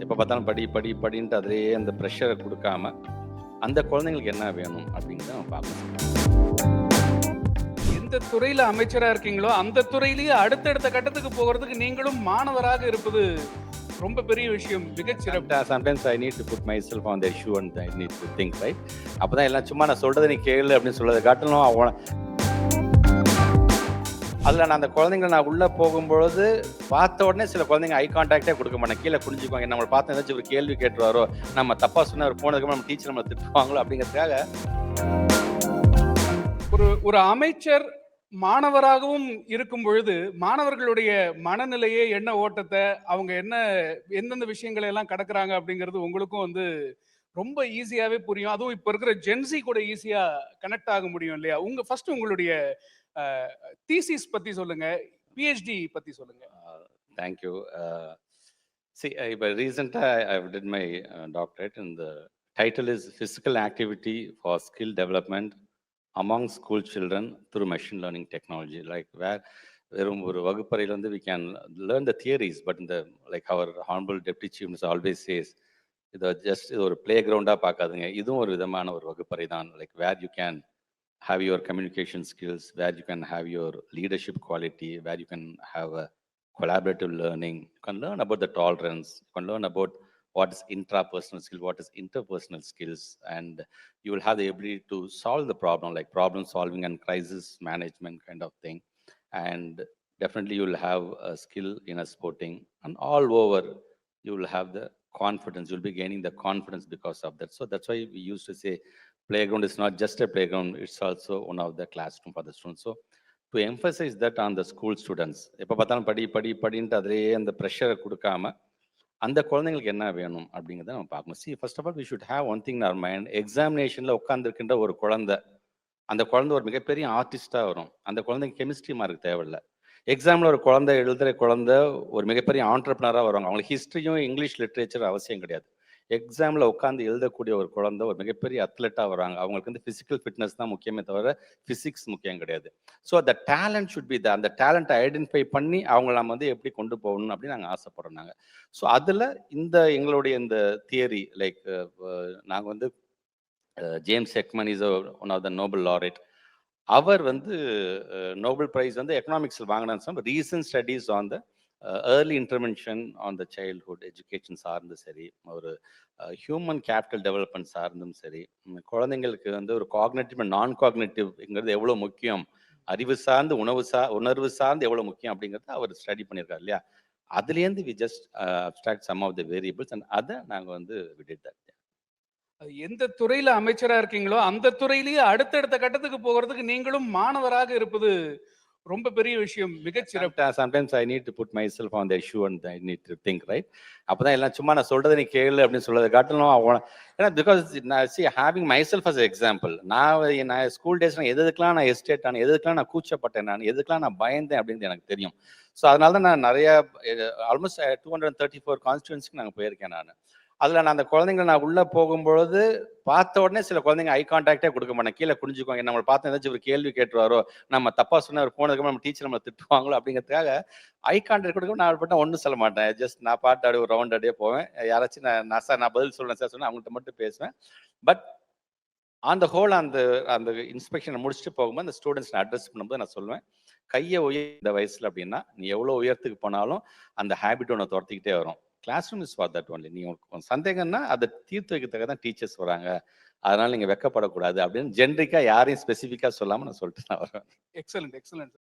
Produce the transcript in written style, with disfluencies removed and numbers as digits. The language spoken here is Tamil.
எப்போ பார்த்தாலும் படி படி படின்ட்டு அதிலேயே அந்த ப்ரெஷரை கொடுக்காம அந்த குழந்தைங்களுக்கு என்ன வேணும் அப்படிங்கிறத நம்ம பார்க்கணும். எந்த துறையில அமைச்சரா இருக்கீங்களோ அந்த துறையிலேயே அடுத்தடுத்த கட்டத்துக்கு போகிறதுக்கு நீங்களும் மாணவராக இருப்பது ரொம்ப பெரிய விஷயம். மிகச்சிறப்பு. Sometimes I need to put myself on their shoe and I need to think, right? அப்பதான் எல்லாம் சும்மா நான் சொல்றதை நீ கேளு அப்படின்னு சொல்றதை காட்டணும். அதில் நான் அந்த குழந்தைங்களை நான் உள்ளே போகும்பொழுது பார்த்த உடனே சில குழந்தைங்க ஐ கான்டாக்டே கொடுக்க மாட்டேன், கீழே குனிஞ்சுக்குவாங்க. நம்மளை பார்த்து ஏதாச்சும் ஒரு கேள்வி கேட்டுருவாரோ, நம்ம தப்பாக சொன்ன ஒரு போனதுக்கு நம்ம டீச்சர் நம்மளை திட்டுவாங்களோ அப்படிங்கிறதுக்காக. ஒரு அமைச்சர் மாணவராகவும் இருக்கும் பொழுது மாணவர்களுடைய மனநிலையே, எண்ண ஓட்டத்தை, அவங்க எந்தெந்த விஷயங்களை எல்லாம் கடக்குறாங்க அப்படிங்கிறது உங்களுக்கும் ரொம்ப ஈஸியாவே புரியும். அதுவும் இப்ப இருக்கிற ஜென்சி கூட ஈஸியா கனெக்ட் ஆக முடியும் இல்லையா? ஃபர்ஸ்ட் உங்களுடைய தீசிஸ் பத்தி சொல்லுங்க, PhD பத்தி சொல்லுங்க. Thank you. See, recently I did my doctorate and the title is Physical Activity for Skill Development Among School Children Through Machine Learning Technology. Like where வெறும் ஒரு வகுப்பறையில் we can learn the theories, but in the like our honorable deputy chief minister always says, இது just ஒரு பிளே கிரவுண்டா பார்க்காதுங்க, இதுவும் ஒரு விதமான ஒரு வகுப்பறை தான். Like where you can have your communication skills, where you can have your leadership quality, where you can have a collaborative learning. You can learn about the tolerance, you can learn about what is intrapersonal skill, what is interpersonal skills, and you will have the ability to solve the problem, like problem solving and crisis management kind of thing. And definitely you will have a skill in a sporting, and all over you will have the confidence, you'll be gaining the confidence because of that. So that's why we used to say playground is not just a playground, it's also one of the classroom for the students. So to emphasize that on the school students, எப்போ பார்த்தாலும் படி படி படின்ட்டு அதிலேயே அந்த ப்ரெஷரை கொடுக்காம அந்த குழந்தைங்களுக்கு என்ன வேணும் அப்படிங்கிறத நம்ம பார்க்கணும். See, first of all, we should have one thing in our mind. எக்ஸாமினேஷனில் உட்காந்துருக்கின்ற ஒரு குழந்தை, அந்த குழந்தை ஒரு மிகப்பெரிய ஆர்டிஸ்டாக வரும். அந்த குழந்தைக்கு கெமிஸ்ட்ரி மார்க் தேவையில்லை. எக்ஸாமில் ஒரு குழந்தை எழுதுகிற குழந்தை ஒரு மிகப்பெரிய ஆண்டர்பிரினராக வருவாங்க. அவங்களுக்கு ஹிஸ்ட்ரியும் இங்கிலீஷ் லிட்ரேச்சர் அவசியம் கிடையாது. எக்ஸாமில் உட்காந்து எழுதக்கூடிய ஒரு குழந்தை ஒரு மிகப்பெரிய அத்லெட்டாக வராங்க. அவங்களுக்கு ஃபிசிக்கல் ஃபிட்னஸ் தான் முக்கியமே தவிர ஃபிசிக்ஸ் முக்கியம் கிடையாது. ஸோ அந்த டேலண்ட் ஷுட் பி அந்த டேலண்ட்டை ஐடென்டிஃபை பண்ணி அவங்கள நம்ம எப்படி கொண்டு போகணும் அப்படின்னு நாங்கள் ஆசைப்படுறோம். நாங்கள் ஸோ அதில் எங்களுடைய இந்த தியரி, லைக் நாங்கள் James Heckman is one of the Nobel laureate. அவர் நோபல் ப்ரைஸ் எக்கனாமிக்ஸில் வாங்கினான்னு recent studies on the early intervention on the childhood education சார்ந்தும் சரி, ஒரு ஹியூமன் கேபிட்டல் டெவலப்மெண்ட் சார்ந்தும் சரி, குழந்தைங்களுக்கு ஒரு காக்னேட்டிவ் அண்ட் நான் காக்னேட்டிவ்ங்கிறது எவ்வளோ முக்கியம், அறிவு சார்ந்து உணர்வு சார்ந்து எவ்வளோ முக்கியம் அப்படிங்கிறத அவர் ஸ்டடி பண்ணியிருக்காரு இல்லையா? அதுலேருந்து we just abstract some of the variables and அதை நாங்கள் விடிட் தட். எந்த துறையில அமைச்சரா இருக்கீங்களோ அந்த துறையிலேயே அடுத்தடுத்த கட்டத்துக்கு போகிறதுக்கு நீங்களும் மாணவராக இருப்பது ரொம்ப பெரிய விஷயம். மிகச்சிறப்பு. Sometimes I need to put myself on their shoe and I need to think, right? அப்பதான் எல்லாம் சும்மா நான் சொல்றதை நீ கேளு அப்படின்னு சொல்றதை காட்டணும். ஏன்னா because having myself as an example, நான் ஸ்கூல் டேஸ் எதுக்கெல்லாம் நான் எஸ்டேட் ஆனேன், எதுக்கெல்லாம் நான் கூச்சப்பட்டேன், நான் எதுக்கெல்லாம் நான் பயந்தேன் அப்படின்னு எனக்கு தெரியும். ஸோ அதனால தான் நான் நிறைய ஆல்மோஸ்ட் 234 கான்ஸ்டியூன்சிக்கு நாங்கள் போயிருக்கேன். நான் அதில் நான் அந்த குழந்தைங்களை நான் உள்ளே போகும்பொழுது பார்த்த உடனே சில குழந்தைங்க ஐ கான்டாக்டே கொடுக்க மாட்டேன், கீழே குனிஞ்சுக்குவாங்க. நம்மளை பார்த்து ஏதாச்சும் ஒரு கேள்வி கேட்டுருவாரோ, நம்ம தப்பாக சொன்ன ஒரு போனதுக்கு நம்ம டீச்சர் நம்மளை திட்டுவாங்களோ அப்படிங்கிறதுக்காக ஐ கான்டாக்ட் கொடுக்க நான் பட்டா ஒன்றும் சொல்ல மாட்டேன். ஜஸ்ட் நான் பாட்டு அப்படியே ஒரு ரவுண்ட் அப்படியே போவேன். யாராச்சும் நான் பதில் சொல்றேன் சார் சொன்னேன், அவங்கள்ட்ட மட்டும் பேசுவேன். பட் அந்த ஹோல் அந்த இன்ஸ்பெக்ஷனை முடிச்சுட்டு போகும்போது அந்த ஸ்டூடெண்ட்ஸ் நான் அட்ரஸ் பண்ணும்போது நான் சொல்லுவேன், கையை இந்த வயசுல அப்படின்னா நீ எவ்வளோ உயரத்துக்கு போனாலும் அந்த ஹேபிட் ஒன்று துரத்திக்கிட்டே வரும். Classroom is for that only. நீங்க சந்தேகம்னா அதை தீர்த்து வைக்கிறதுக்காக தான் டீச்சர்ஸ் வராங்க, அதனால நீங்க வெக்கப்படக்கூடாது அப்படின்னு ஜென்ரிக்கா யாரையும் ஸ்பெசிஃபிக்கா சொல்லாம நான் சொல்லிட்டு நான் வரேன். எக்ஸலண்ட்.